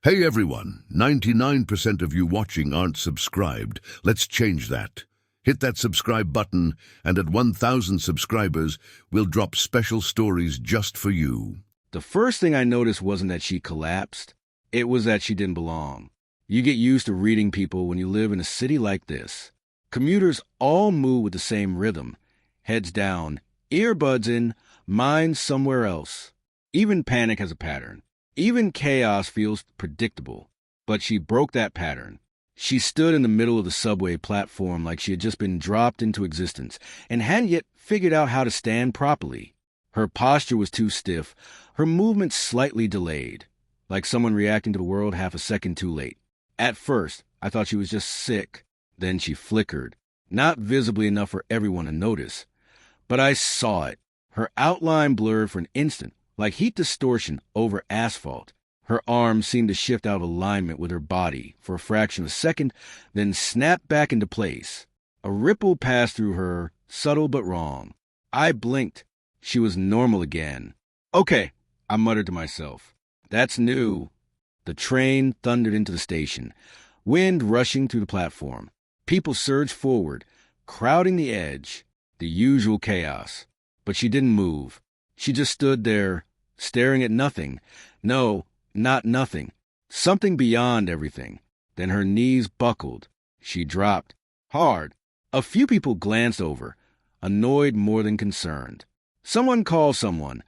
Hey everyone, 99% of you watching aren't subscribed. Let's change that. Hit that subscribe button, and at 1,000 subscribers, we'll drop special stories just for you. The first thing I noticed wasn't that she collapsed. It was that she didn't belong. You get used to reading people when you live in a city like this. Commuters all move with the same rhythm. Heads down, earbuds in, minds somewhere else. Even panic has a pattern. Even chaos feels predictable. But she broke that pattern. She stood in the middle of the subway platform like she had just been dropped into existence and hadn't yet figured out how to stand properly. Her posture was too stiff, her movements slightly delayed, like someone reacting to the world half a second too late. At first, I thought she was just sick. Then she flickered, not visibly enough for everyone to notice. But I saw it. Her outline blurred for an instant, like heat distortion over asphalt. Her arms seemed to shift out of alignment with her body for a fraction of a second, then snapped back into place. A ripple passed through her, subtle but wrong. I blinked. She was normal again. Okay, I muttered to myself. That's new. The train thundered into the station, wind rushing through the platform. People surged forward, crowding the edge, the usual chaos. But she didn't move. She just stood there, staring at nothing. No, not nothing. Something beyond everything. Then her knees buckled. She dropped. Hard. A few people glanced over, annoyed more than concerned. Someone called someone.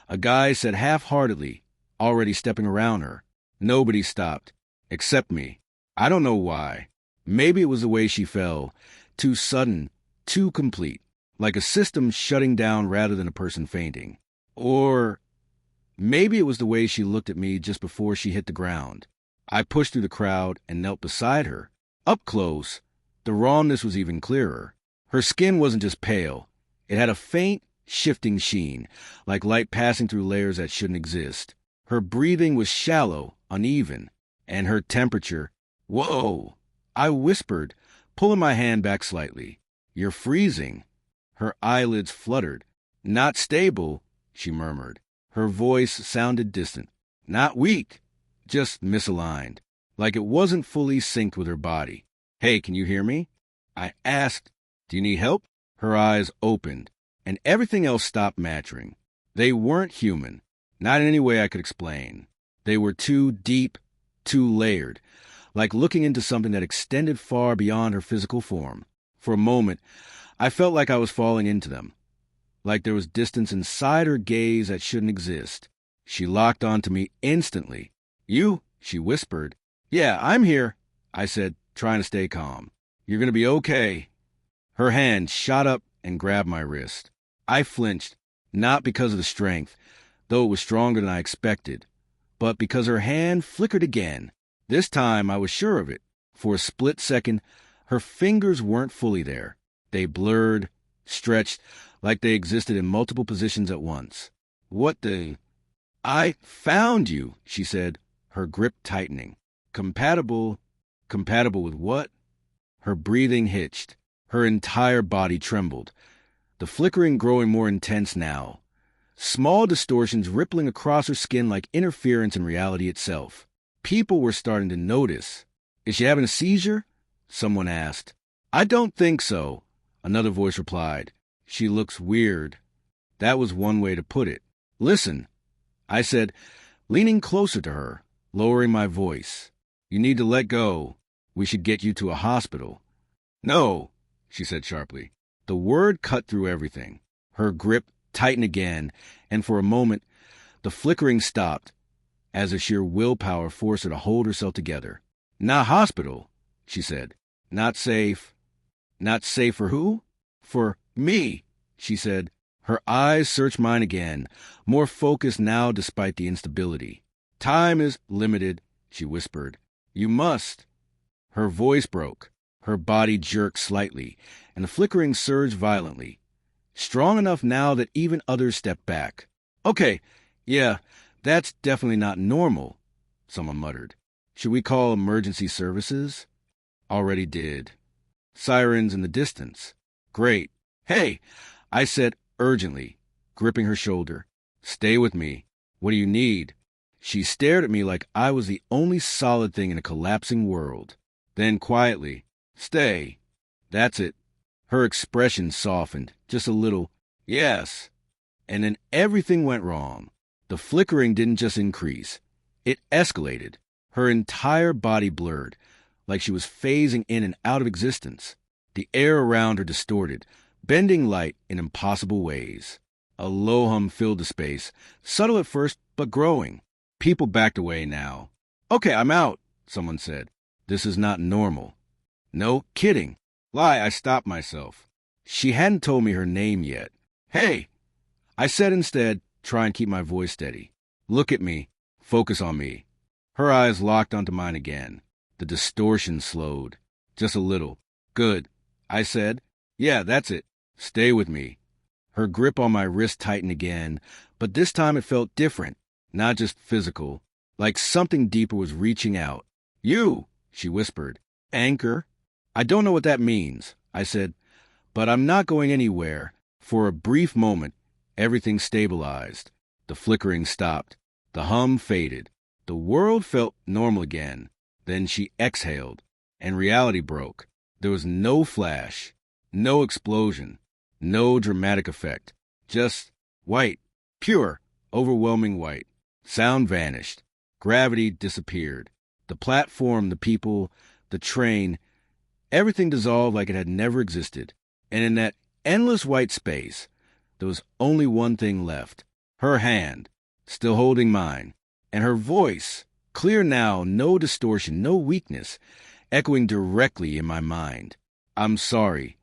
A guy said half-heartedly, already stepping around her. Nobody stopped, except me. I don't know why. Maybe it was the way she fell. Too sudden, too complete. Like a system shutting down rather than a person fainting. Or maybe it was the way she looked at me just before she hit the ground. I pushed through the crowd and knelt beside her. Up close, the rawness was even clearer. Her skin wasn't just pale. It had a faint, shifting sheen, like light passing through layers that shouldn't exist. Her breathing was shallow, uneven, and her temperature. Whoa! I whispered, pulling my hand back slightly. You're freezing. Her eyelids fluttered. Not stable, she murmured. Her voice sounded distant. Not weak, just misaligned, like it wasn't fully synced with her body. Hey, can you hear me? I asked. Do you need help? Her eyes opened, and everything else stopped matching. They weren't human, not in any way I could explain. They were too deep, too layered, like looking into something that extended far beyond her physical form. For a moment, I felt like I was falling into them, like there was distance inside her gaze that shouldn't exist. She locked onto me instantly. You? She whispered. Yeah, I'm here, I said, trying to stay calm. You're going to be okay. Her hand shot up and grabbed my wrist. I flinched, not because of the strength, though it was stronger than I expected, but because her hand flickered again. This time I was sure of it. For a split second, her fingers weren't fully there. They blurred, stretched, like they existed in multiple positions at once. What the... I found you, she said, her grip tightening. Compatible with what? Her breathing hitched. Her entire body trembled, the flickering growing more intense now. Small distortions rippling across her skin like interference in reality itself. People were starting to notice. Is she having a seizure? Someone asked. I don't think so, another voice replied. She looks weird. That was one way to put it. Listen, I said, leaning closer to her, lowering my voice. You need to let go. We should get you to a hospital. No, she said sharply. The word cut through everything. Her grip tightened again, and for a moment, the flickering stopped, as if sheer willpower forced her to hold herself together. Not hospital, she said. Not safe. Not safe for who? For me, she said. Her eyes searched mine again, more focused now despite the instability. Time is limited, she whispered. You must. Her voice broke. Her body jerked slightly, and the flickering surged violently. Strong enough now that even others stepped back. Okay, yeah, that's definitely not normal, someone muttered. Should we call emergency services? Already did. Sirens in the distance. Great. Hey, I said urgently, gripping her shoulder. Stay with me. What do you need? She stared at me like I was the only solid thing in a collapsing world. Then quietly, "Stay." That's it. Her expression softened, just a little, "Yes." And then everything went wrong. The flickering didn't just increase. It escalated. Her entire body blurred, like she was phasing in and out of existence. The air around her distorted, bending light in impossible ways. A low hum filled the space, subtle at first, but growing. People backed away now. "Okay, I'm out," someone said. "This is not normal." "No, kidding." Lie, I stopped myself. She hadn't told me her name yet. "Hey," I said instead, trying to keep my voice steady. "Look at me. Focus on me." Her eyes locked onto mine again. The distortion slowed. Just a little. "Good," I said. "Yeah, that's it. Stay with me." Her grip on my wrist tightened again, but this time it felt different, not just physical, like something deeper was reaching out. "You," she whispered. "Anchor?" "I don't know what that means," I said, "but I'm not going anywhere." For a brief moment, everything stabilized. The flickering stopped. The hum faded. The world felt normal again. Then she exhaled, and reality broke. There was no flash, no explosion, no dramatic effect. Just white, pure, overwhelming white. Sound vanished. Gravity disappeared. The platform, the people, the train, everything dissolved like it had never existed. And in that endless white space, there was only one thing left. Her hand, still holding mine, and her voice, clear now, no distortion, no weakness, echoing directly in my mind. "I'm sorry."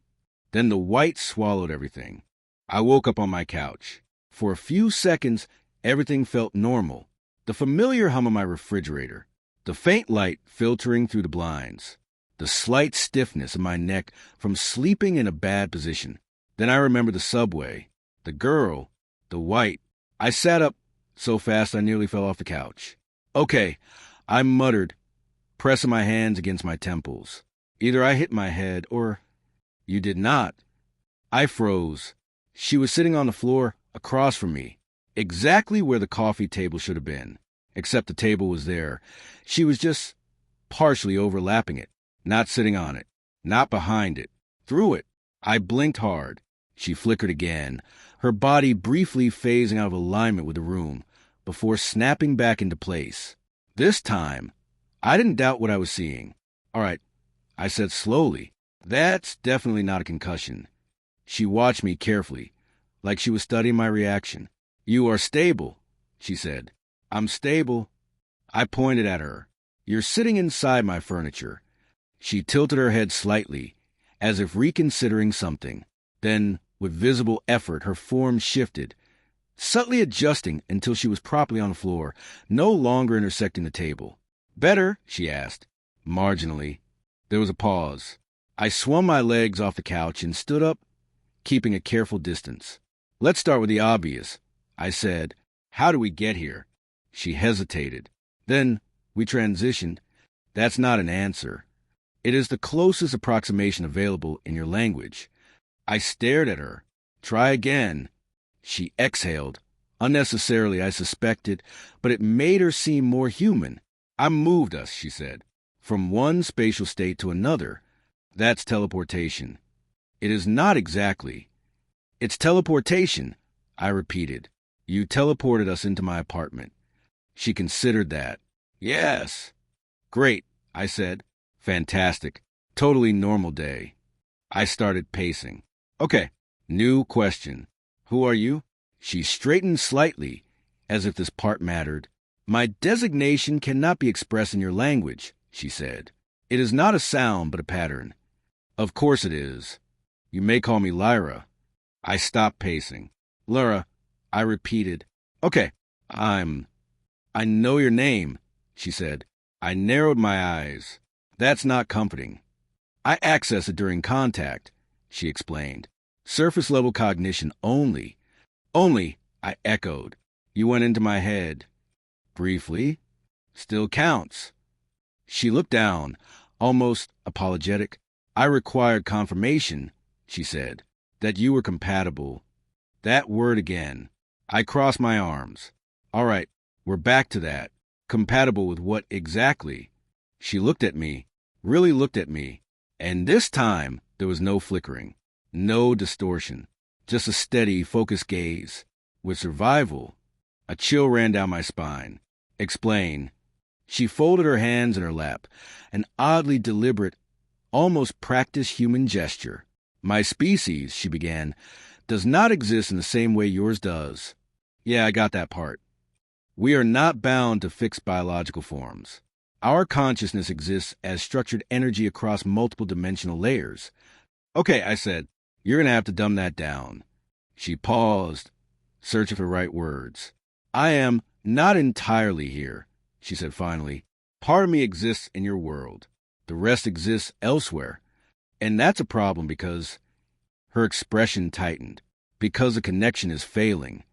Then the white swallowed everything. I woke up on my couch. For a few seconds, everything felt normal. The familiar hum of my refrigerator, the faint light filtering through the blinds, the slight stiffness in my neck from sleeping in a bad position. Then I remembered the subway, the girl, the white. I sat up so fast I nearly fell off the couch. "Okay," I muttered, pressing my hands against my temples. "Either I hit my head or—" "You did not." I froze. She was sitting on the floor across from me, exactly where the coffee table should have been, except the table was there. She was just partially overlapping it, not sitting on it, not behind it, through it. I blinked hard. She flickered again, her body briefly phasing out of alignment with the room, before snapping back into place. This time, I didn't doubt what I was seeing. "All right," I said slowly. "That's definitely not a concussion." She watched me carefully, like she was studying my reaction. "You are stable," she said. "I'm stable." I pointed at her. "You're sitting inside my furniture." She tilted her head slightly, as if reconsidering something. Then, with visible effort, her form shifted, subtly adjusting until she was properly on the floor, no longer intersecting the table. "Better?" she asked, marginally. There was a pause. I swung my legs off the couch and stood up, keeping a careful distance. "Let's start with the obvious," I said. "How do we get here?" She hesitated. "Then we transitioned." "That's not an answer. It is the closest approximation available in your language." I stared at her. "Try again." She exhaled. Unnecessarily, I suspected, but it made her seem more human. "I moved us," she said, "from one spatial state to another. That's teleportation." "It is not exactly." "It's teleportation," I repeated. "You teleported us into my apartment." She considered that. "Yes." "Great," I said. "Fantastic. Totally normal day." I started pacing. "Okay, new question. Who are you?" She straightened slightly, as if this part mattered. "My designation cannot be expressed in your language," she said. "It is not a sound, but a pattern." "Of course it is. You may call me Lyra." I stopped pacing. "Lyra," I repeated. "Okay, I know your name," she said. I narrowed my eyes. "That's not comforting." "I access it during contact," she explained. "Surface-level cognition only." "Only," I echoed. "You went into my head." "Briefly." "Still counts." She looked down, almost apologetic. "I required confirmation," she said, "that you were compatible." That word again. I crossed my arms. "All right, We're back to that. Compatible with what exactly? She looked at me, really looked at me, and this time there was no flickering, no distortion, just a steady, focused gaze. With survival, a chill ran down my spine. Explain. She folded her hands in her lap, an oddly deliberate, almost practiced human gesture. My species, she began, does not exist in the same way yours does. Yeah, I got that part. We are not bound to fixed biological forms. Our consciousness exists as structured energy across multiple dimensional layers. Okay, I said, you're going to have to dumb that down. She paused, searching for the right words. I am not entirely here, she said finally. Part of me exists in your world. The rest exists elsewhere. And that's a problem because her expression tightened. Because the connection is failing.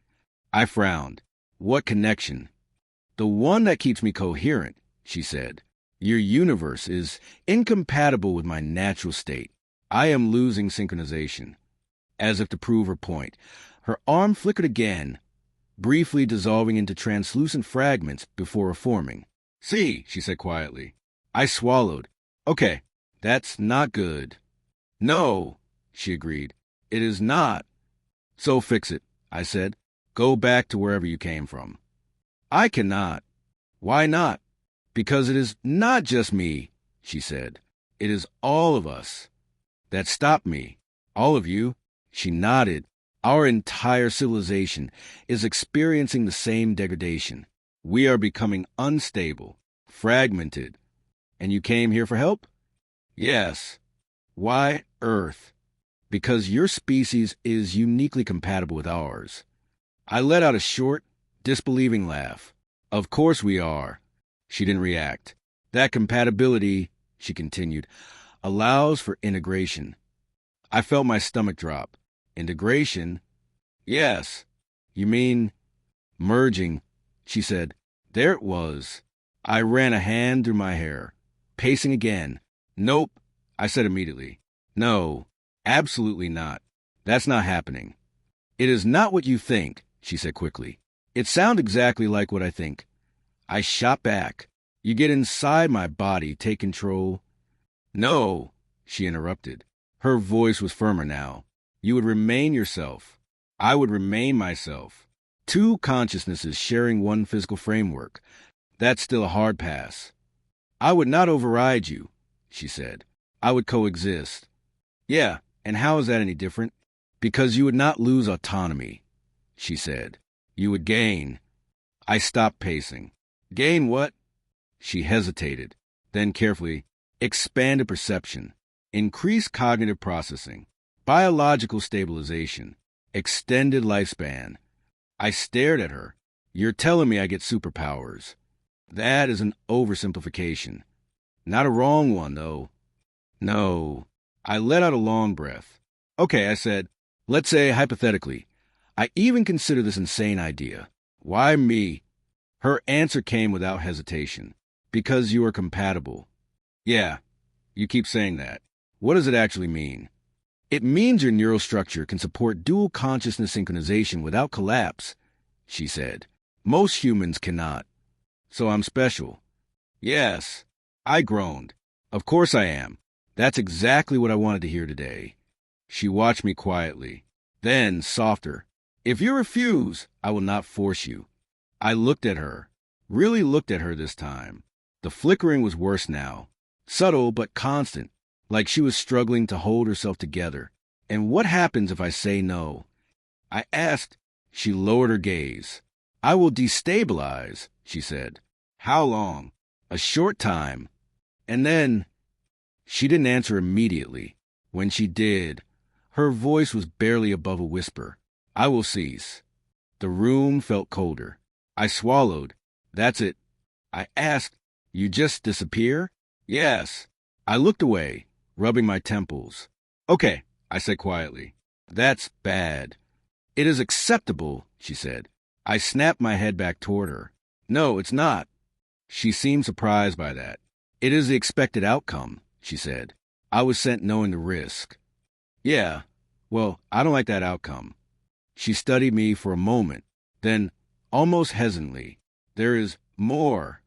I frowned. What connection? The one that keeps me coherent, she said. Your universe is incompatible with my natural state. I am losing synchronization. As if to prove her point, her arm flickered again, briefly dissolving into translucent fragments before reforming. See, she said quietly. I swallowed. Okay, that's not good. No, she agreed. It is not. So fix it, I said. Go back to wherever you came from. I cannot. Why not? Because it is not just me, she said. It is all of us. That stopped me. All of you. She nodded. Our entire civilization is experiencing the same degradation. We are becoming unstable, fragmented. And you came here for help? Yes. Why Earth? Because your species is uniquely compatible with ours. I let out a short, disbelieving laugh. Of course we are. She didn't react. That compatibility, she continued, allows for integration. I felt my stomach drop. Integration? Yes. You mean merging, she said. There it was. I ran a hand through my hair, pacing again. Nope, I said immediately. No, absolutely not. That's not happening. It is not what you think, she said quickly. It sounds exactly like what I think. I shot back. You get inside my body, take control. No, she interrupted. Her voice was firmer now. You would remain yourself. I would remain myself. Two consciousnesses sharing one physical framework. That's still a hard pass. I would not override you, she said. I would coexist. Yeah, and how is that any different? Because you would not lose autonomy, she said. You would gain. I stopped pacing. Gain what? She hesitated, then carefully, expanded perception, increased cognitive processing, biological stabilization, extended lifespan. I stared at her. You're telling me I get superpowers. That is an oversimplification. Not a wrong one, though. No. I let out a long breath. Okay, I said, let's say hypothetically. I even consider this insane idea. Why me? Her answer came without hesitation. Because you are compatible. Yeah, you keep saying that. What does it actually mean? It means your neural structure can support dual consciousness synchronization without collapse, she said. Most humans cannot. So I'm special. Yes, I groaned. Of course I am. That's exactly what I wanted to hear today. She watched me quietly. Then, softer. If you refuse, I will not force you. I looked at her. Really looked at her this time. The flickering was worse now. Subtle but constant, like she was struggling to hold herself together. And what happens if I say no? I asked. She lowered her gaze. I will destabilize, she said. How long? A short time. And then... She didn't answer immediately. When she did, her voice was barely above a whisper. I will cease. The room felt colder. I swallowed. That's it. I asked, you just disappear? Yes. I looked away, rubbing my temples. Okay, I said quietly. That's bad. It is acceptable, she said. I snapped my head back toward her. No, it's not. She seemed surprised by that. It is the expected outcome, she said. I was sent knowing the risk. Yeah, well, I don't like that outcome. She studied me for a moment, then, almost hesitantly, There is more.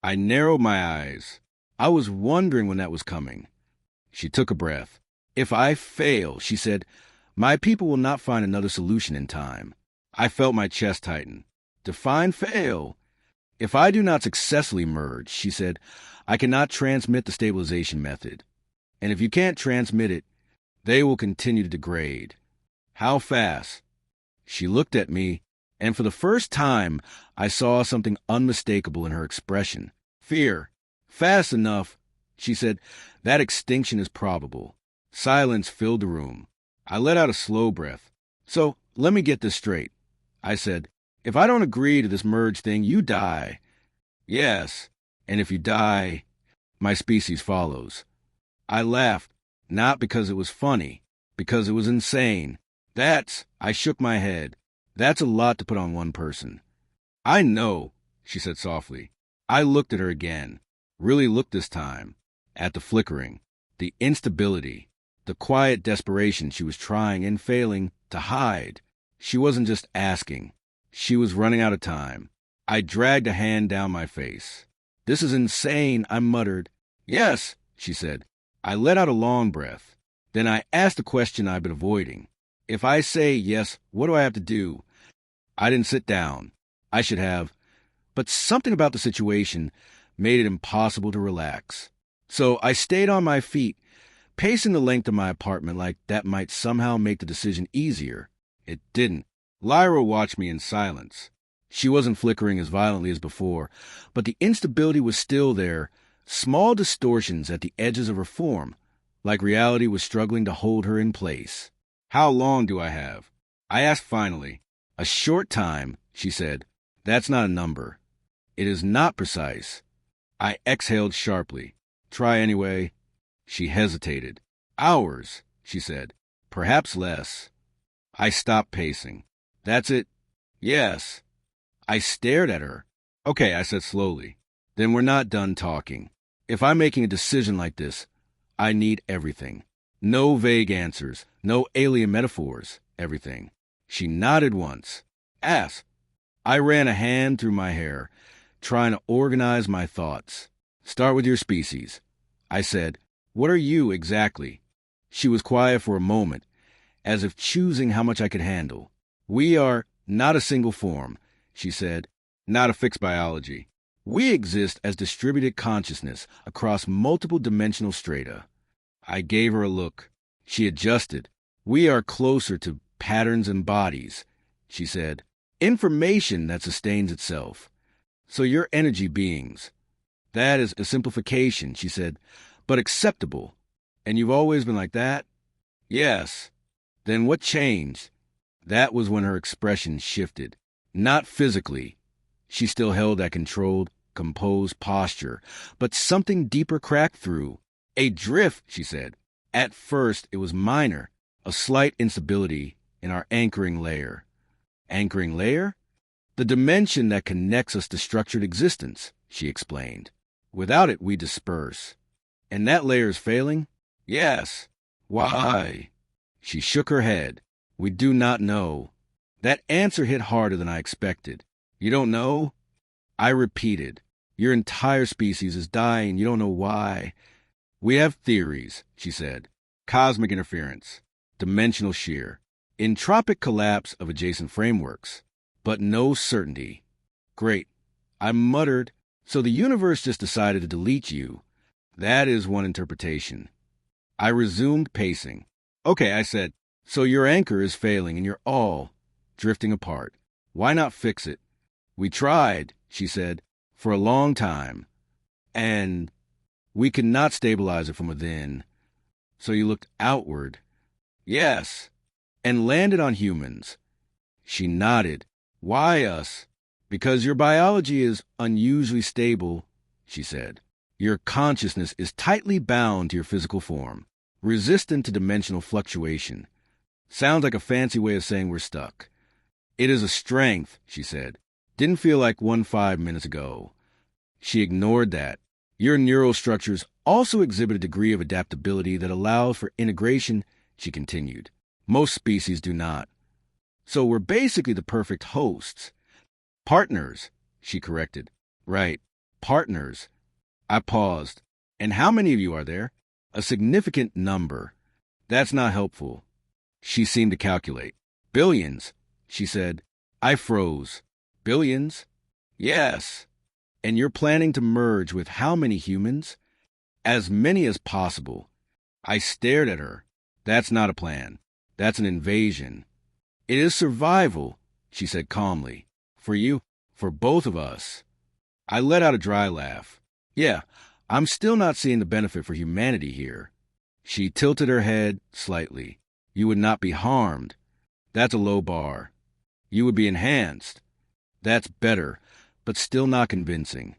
I narrowed my eyes. I was wondering when that was coming. She took a breath. If I fail, she said, my people will not find another solution in time. I felt my chest tighten. Define fail. If I do not successfully merge, she said, I cannot transmit the stabilization method. And if you can't transmit it, they will continue to degrade. How fast? She looked at me, and for the first time, I saw something unmistakable in her expression. Fear. Fast enough, she said, that extinction is probable. Silence filled the room. I let out a slow breath. So, let me get this straight. I said, if I don't agree to this merge thing, you die. Yes, and if you die, my species follows. I laughed, not because it was funny, because it was insane. I shook my head. That's a lot to put on one person. I know, she said softly. I looked at her again, really looked this time, at the flickering, the instability, the quiet desperation she was trying and failing to hide. She wasn't just asking. She was running out of time. I dragged a hand down my face. This is insane, I muttered. Yes, she said. I let out a long breath. Then I asked the question I've been avoiding. If I say yes, what do I have to do? I didn't sit down. I should have. But something about the situation made it impossible to relax. So I stayed on my feet, pacing the length of my apartment like that might somehow make the decision easier. It didn't. Lyra watched me in silence. She wasn't flickering as violently as before, but the instability was still there, small distortions at the edges of her form, like reality was struggling to hold her in place. How long do I have? I asked finally. A short time, she said. That's not a number. It is not precise. I exhaled sharply. Try anyway. She hesitated. Hours, she said. Perhaps less. I stopped pacing. That's it? Yes. I stared at her. Okay, I said slowly. Then we're not done talking. If I'm making a decision like this, I need everything. No vague answers, no alien metaphors, everything. She nodded once. Ask. I ran a hand through my hair, trying to organize my thoughts. Start with your species. I said, what are you exactly? She was quiet for a moment, as if choosing how much I could handle. We are not a single form, she said, not a fixed biology. We exist as distributed consciousness across multiple dimensional strata. I gave her a look. She adjusted. We are closer to patterns and bodies, she said. Information that sustains itself. So you're energy beings. That is a simplification, she said, but acceptable. And you've always been like that? Yes. Then what changed? That was when her expression shifted. Not physically. She still held that controlled, composed posture, but something deeper cracked through. A drift, she said. At first, it was minor, a slight instability in our anchoring layer. Anchoring layer? The dimension that connects us to structured existence, she explained. Without it, we disperse. And that layer is failing? Yes. Why? She shook her head. We do not know. That answer hit harder than I expected. You don't know? I repeated. Your entire species is dying. You don't know why. We have theories, she said. Cosmic interference, dimensional shear, entropic collapse of adjacent frameworks, but no certainty. Great. I muttered. So the universe just decided to delete you. That is one interpretation. I resumed pacing. Okay, I said, so your anchor is failing and you're all drifting apart. Why not fix it? We tried, she said, for a long time. And we could not stabilize it from within. So you looked outward. Yes. And landed on humans. She nodded. Why us? Because your biology is unusually stable, she said. Your consciousness is tightly bound to your physical form, resistant to dimensional fluctuation. Sounds like a fancy way of saying we're stuck. It is a strength, she said. Didn't feel like one 5 minutes ago. She ignored that. Your neural structures also exhibit a degree of adaptability that allows for integration, she continued. Most species do not. So we're basically the perfect hosts. Partners, she corrected. Right. Partners. I paused. And how many of you are there? A significant number. That's not helpful. She seemed to calculate. Billions, she said. I froze. Billions? Yes. And you're planning to merge with how many humans? As many as possible. I stared at her. That's not a plan. That's an invasion. It is survival, she said calmly. For you, for both of us. I let out a dry laugh. Yeah, I'm still not seeing the benefit for humanity here. She tilted her head slightly. You would not be harmed. That's a low bar. You would be enhanced. That's better, but still not convincing.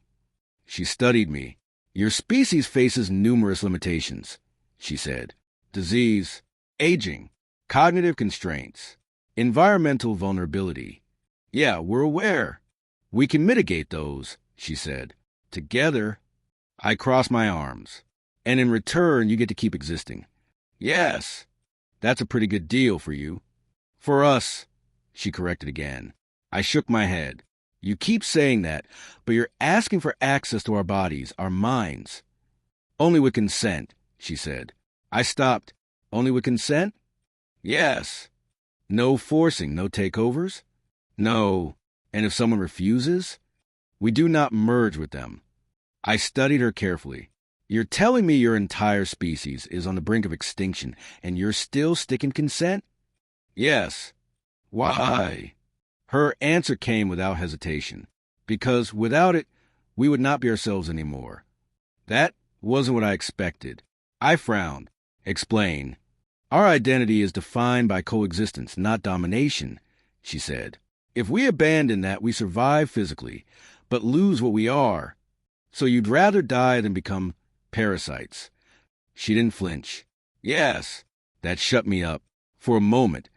She studied me. Your species faces numerous limitations, she said. Disease, aging, cognitive constraints, environmental vulnerability. Yeah, we're aware. We can mitigate those, she said. Together, I crossed my arms. And in return, you get to keep existing. Yes, that's a pretty good deal for you. For us, she corrected again. I shook my head. You keep saying that, but you're asking for access to our bodies, our minds. Only with consent, she said. I stopped. Only with consent? Yes. No forcing, no takeovers? No. And if someone refuses? We do not merge with them. I studied her carefully. You're telling me your entire species is on the brink of extinction, and you're still sticking consent? Yes. Why? Her answer came without hesitation. Because without it, we would not be ourselves anymore. That wasn't what I expected. I frowned. Explain. Our identity is defined by coexistence, not domination, she said. If we abandon that, we survive physically, but lose what we are. So you'd rather die than become parasites. She didn't flinch. Yes. That shut me up. For a moment.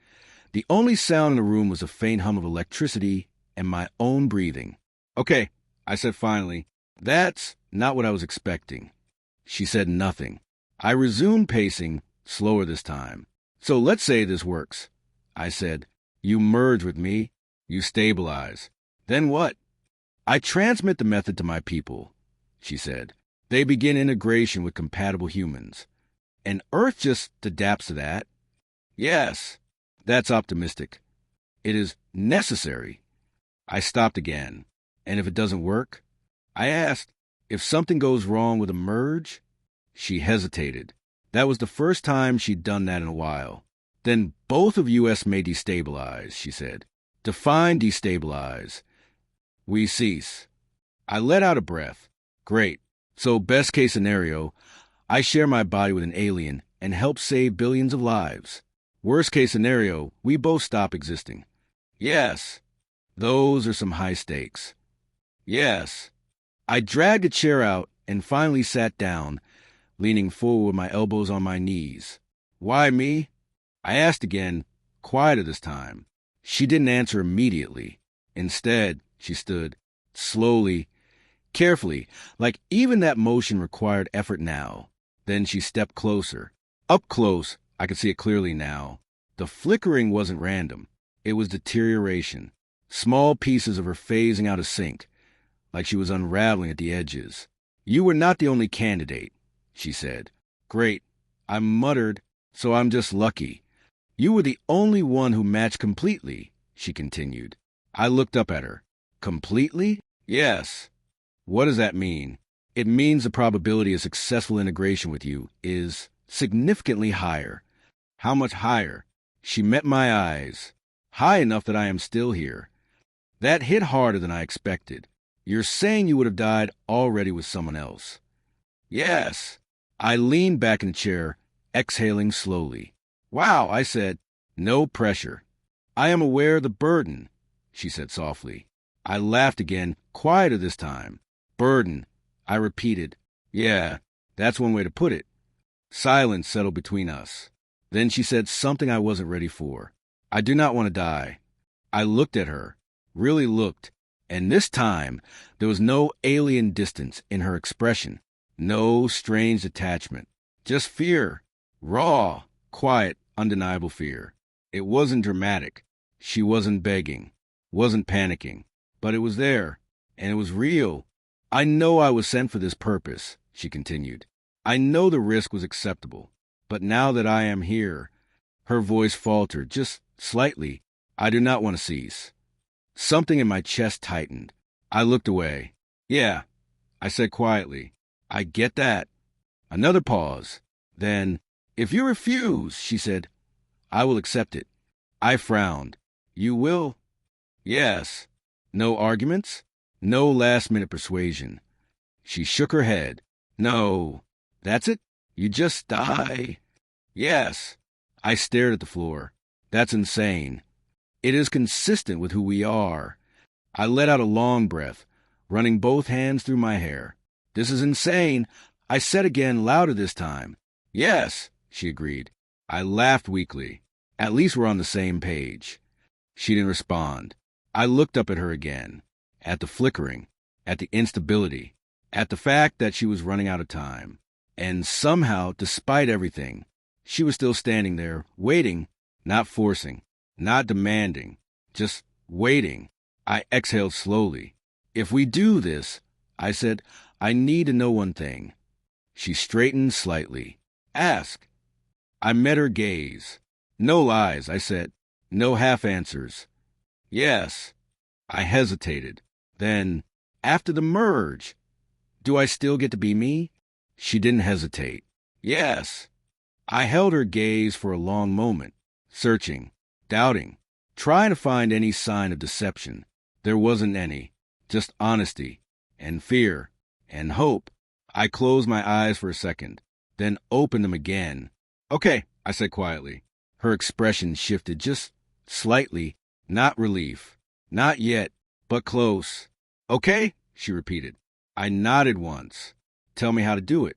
The only sound in the room was a faint hum of electricity and my own breathing. Okay, I said finally. That's not what I was expecting. She said nothing. I resumed pacing, slower this time. So let's say this works. I said, you merge with me, you stabilize. Then what? I transmit the method to my people, she said. They begin integration with compatible humans. And Earth just adapts to that. Yes, that's optimistic. It is necessary. I stopped again. And if it doesn't work? I asked, if something goes wrong with a merge? She hesitated. That was the first time she'd done that in a while. Then both of us may destabilize, she said. Define destabilize. We cease. I let out a breath. Great. So best case scenario, I share my body with an alien and help save billions of lives. Worst case scenario, we both stop existing. Yes. Those are some high stakes. Yes. I dragged a chair out and finally sat down, leaning forward with my elbows on my knees. Why me? I asked again, quieter this time. She didn't answer immediately. Instead, she stood, slowly, carefully, like even that motion required effort now. Then she stepped closer. Up close, I could see it clearly now. The flickering wasn't random. It was deterioration. Small pieces of her phasing out of sync, like she was unraveling at the edges. You were not the only candidate, she said. Great. I muttered, so I'm just lucky. You were the only one who matched completely, she continued. I looked up at her. Completely? Yes. What does that mean? It means the probability of successful integration with you is significantly higher. How much higher? She met my eyes. High enough that I am still here. That hit harder than I expected. You're saying you would have died already with someone else. Yes. I leaned back in the chair, exhaling slowly. Wow, I said. No pressure. I am aware of the burden, she said softly. I laughed again, quieter this time. Burden, I repeated. Yeah, that's one way to put it. Silence settled between us. Then she said something I wasn't ready for. I do not want to die. I looked at her, really looked, and this time there was no alien distance in her expression, no strange attachment, just fear, raw, quiet, undeniable fear. It wasn't dramatic. She wasn't begging, wasn't panicking, but it was there, and it was real. I know I was sent for this purpose, she continued. I know the risk was acceptable, but now that I am here, her voice faltered just slightly. I do not want to cease. Something in my chest tightened. I looked away. Yeah, I said quietly. I get that. Another pause. Then, if you refuse, she said, I will accept it. I frowned. You will? Yes. No arguments? No last-minute persuasion. She shook her head. No. That's it? You just die? Yes. I stared at the floor. That's insane. It is consistent with who we are. I let out a long breath, running both hands through my hair. This is insane. I said again, louder this time. Yes, she agreed. I laughed weakly. At least we're on the same page. She didn't respond. I looked up at her again, at the flickering, at the instability, at the fact that she was running out of time. And somehow, despite everything, she was still standing there, waiting, not forcing, not demanding, just waiting. I exhaled slowly. If we do this, I said, I need to know one thing. She straightened slightly. Ask. I met her gaze. No lies, I said. No half answers. Yes. I hesitated. Then, after the merge, do I still get to be me? She didn't hesitate. Yes. I held her gaze for a long moment, searching, doubting, trying to find any sign of deception. There wasn't any, just honesty, and fear, and hope. I closed my eyes for a second, then opened them again. Okay, I said quietly. Her expression shifted just slightly, not relief. Not yet, but close. Okay, she repeated. I nodded once. Tell me how to do it.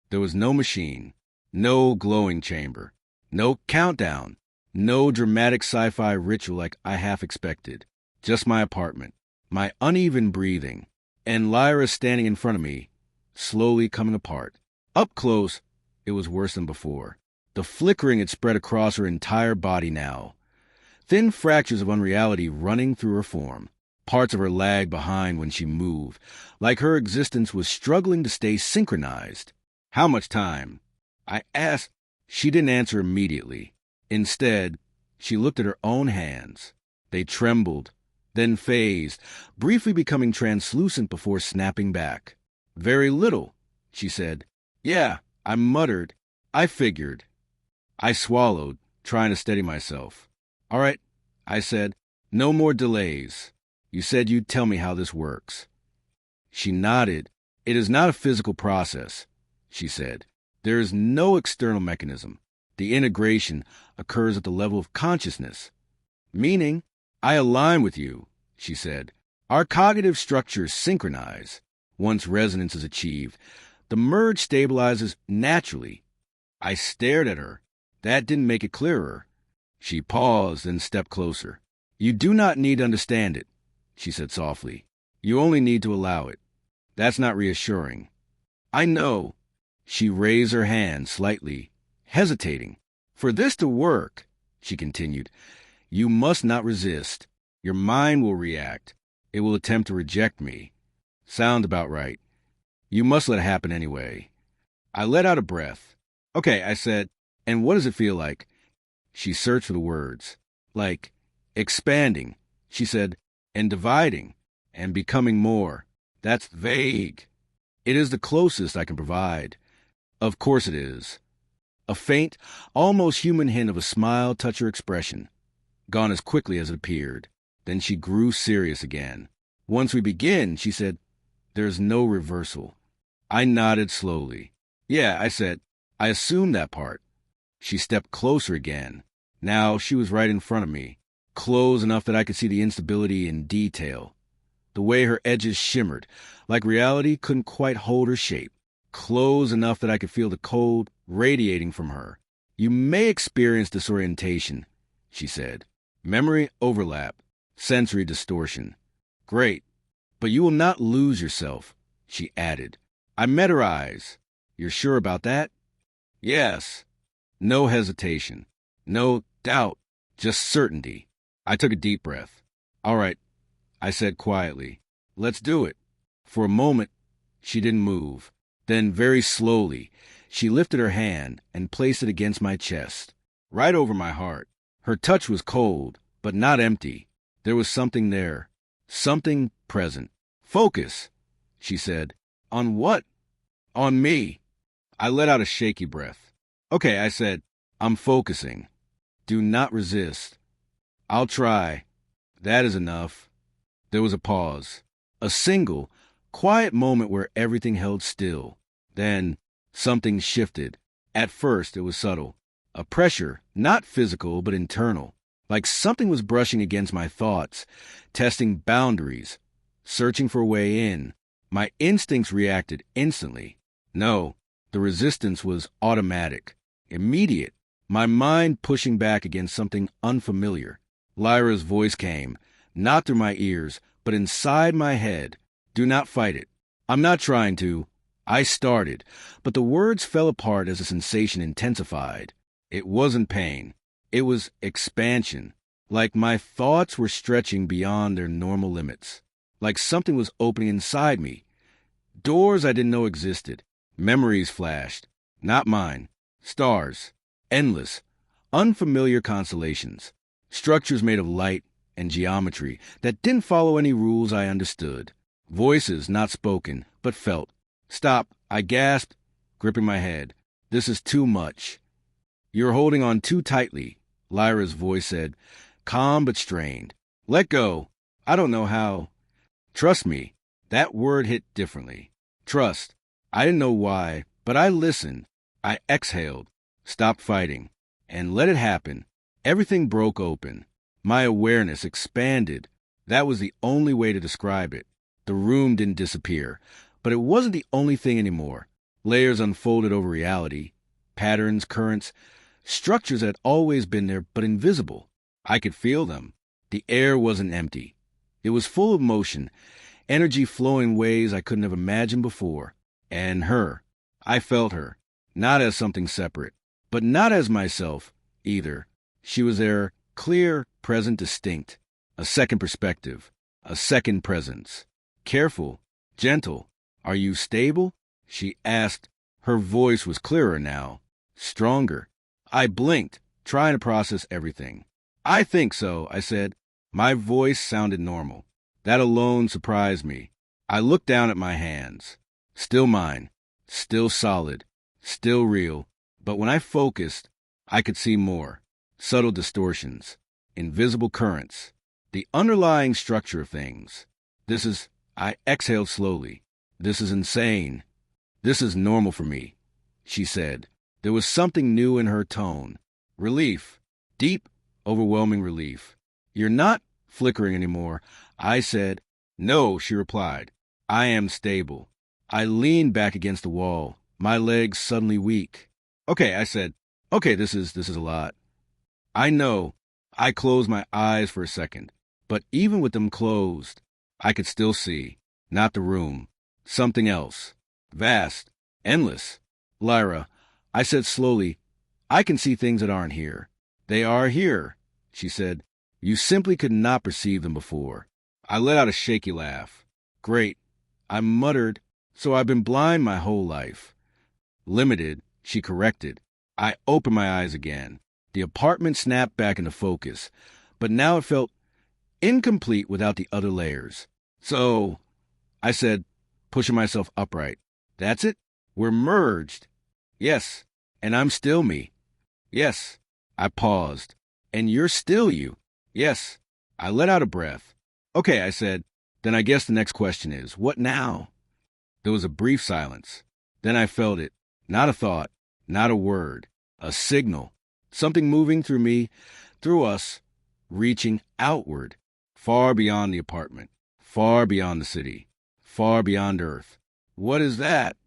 There was no machine, no glowing chamber, no countdown, no dramatic sci-fi ritual like I half expected. Just my apartment, my uneven breathing, and Lyra standing in front of me, slowly coming apart. Up close, it was worse than before. The flickering had spread across her entire body now. Thin fractures of unreality running through her form. Parts of her lagged behind when she moved, like her existence was struggling to stay synchronized. How much time? I asked. She didn't answer immediately. Instead, she looked at her own hands. They trembled, then phased, briefly becoming translucent before snapping back. Very little, she said. Yeah, I muttered. I figured. I swallowed, trying to steady myself. All right, I said. No more delays. You said you'd tell me how this works. She nodded. It is not a physical process, she said. There is no external mechanism. The integration occurs at the level of consciousness. Meaning, I align with you, she said. Our cognitive structures synchronize. Once resonance is achieved, the merge stabilizes naturally. I stared at her. That didn't make it clearer. She paused and stepped closer. You do not need to understand it, she said softly. You only need to allow it. That's not reassuring. I know. She raised her hand slightly, hesitating. For this to work, she continued, you must not resist. Your mind will react. It will attempt to reject me. Sound about right. You must let it happen anyway. I let out a breath. Okay, I said, and what does it feel like? She searched for the words. Like expanding, she said, and dividing, and becoming more. That's vague. It is the closest I can provide. Of course it is. A faint, almost human hint of a smile touched her expression, gone as quickly as it appeared. Then she grew serious again. Once we begin, she said, there's no reversal. I nodded slowly. Yeah, I said, I assumed that part. She stepped closer again. Now she was right in front of me, close enough that I could see the instability in detail. The way her edges shimmered, like reality couldn't quite hold her shape. Close enough that I could feel the cold radiating from her. You may experience disorientation, she said. Memory overlap, sensory distortion. Great, but you will not lose yourself, she added. I met her eyes. You're sure about that? Yes. No hesitation. No doubt. Just certainty. I took a deep breath. All right, I said quietly. Let's do it. For a moment, she didn't move. Then, very slowly, she lifted her hand and placed it against my chest, right over my heart. Her touch was cold, but not empty. There was something there, something present. Focus, she said. On what? On me. I let out a shaky breath. Okay, I said, I'm focusing. Do not resist. I'll try. That is enough. There was a pause. A single, quiet moment where everything held still. Then something shifted. At first, it was subtle. A pressure, not physical, but internal. Like something was brushing against my thoughts, testing boundaries, searching for a way in. My instincts reacted instantly. No, the resistance was automatic, immediate. My mind pushing back against something unfamiliar. Lyra's voice came, not through my ears, but inside my head. Do not fight it. I'm not trying to. I started, but the words fell apart as the sensation intensified. It wasn't pain. It was expansion. Like my thoughts were stretching beyond their normal limits. Like something was opening inside me. Doors I didn't know existed. Memories flashed. Not mine. Stars. Endless. Unfamiliar constellations. Structures made of light and geometry that didn't follow any rules I understood. Voices not spoken, but felt. Stop, I gasped, gripping my head. This is too much. You're holding on too tightly, Lyra's voice said, calm but strained. Let go. I don't know how. Trust me. That word hit differently. Trust. I didn't know why, but I listened. I exhaled, stopped fighting, and let it happen. Everything broke open. My awareness expanded. That was the only way to describe it. The room didn't disappear, but it wasn't the only thing anymore. Layers unfolded over reality. Patterns, currents, structures had always been there, but invisible. I could feel them. The air wasn't empty. It was full of motion, energy flowing in ways I couldn't have imagined before. And her. I felt her, not as something separate, but not as myself either. She was there, clear, present, distinct. A second perspective, a second presence. Careful, gentle. Are you stable? She asked. Her voice was clearer now, stronger. I blinked, trying to process everything. I think so, I said. My voice sounded normal. That alone surprised me. I looked down at my hands. Still mine, still solid, still real. But when I focused, I could see more. Subtle distortions, invisible currents, the underlying structure of things. I exhaled slowly. This is insane. This is normal for me, she said. There was something new in her tone. Relief. Deep, overwhelming relief. You're not flickering anymore, I said. No, she replied. I am stable. I leaned back against the wall, my legs suddenly weak. Okay, I said. Okay, this is a lot. I know. I closed my eyes for a second, but even with them closed, I could still see. Not the room. Something else. Vast. Endless. Lyra, I said slowly, I can see things that aren't here. They are here, she said. You simply could not perceive them before. I let out a shaky laugh. Great. I muttered, so I've been blind my whole life. Limited, she corrected. I opened my eyes again. The apartment snapped back into focus, but now it felt incomplete without the other layers. So, I said, pushing myself upright. That's it? We're merged. Yes, and I'm still me. Yes. I paused. And you're still you. Yes. I let out a breath. Okay, I said. Then I guess the next question is, what now? There was a brief silence. Then I felt it. Not a thought, not a word, a signal. Something moving through me, through us, reaching outward, far beyond the apartment, far beyond the city, far beyond Earth. What is that?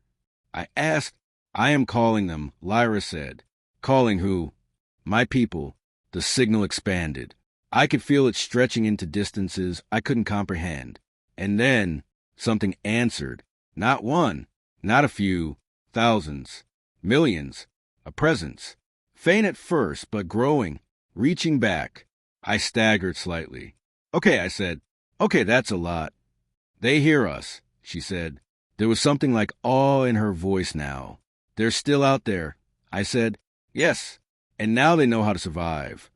I asked. I am calling them, Lyra said. Calling who? My people. The signal expanded. I could feel it stretching into distances I couldn't comprehend. And then something answered. Not one, not a few, thousands, millions. A presence. Faint at first, but growing, reaching back. I staggered slightly. Okay, I said. Okay, that's a lot. They hear us, she said. There was something like awe in her voice now. They're still out there. I said, yes, and now they know how to survive.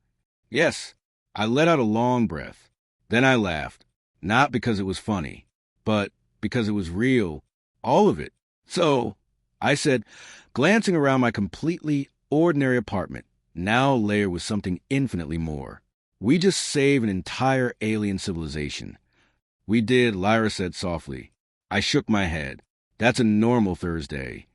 Yes, I let out a long breath. Then I laughed, not because it was funny, but because it was real, all of it. So, I said, glancing around my completely ordinary apartment, now layered with something infinitely more. We just saved an entire alien civilization. We did, Lyra said softly. I shook my head. That's a normal Thursday.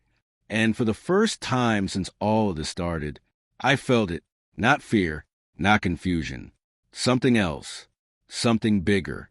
And for the first time since all of this started, I felt it. Not fear, not confusion. Something else. Something bigger.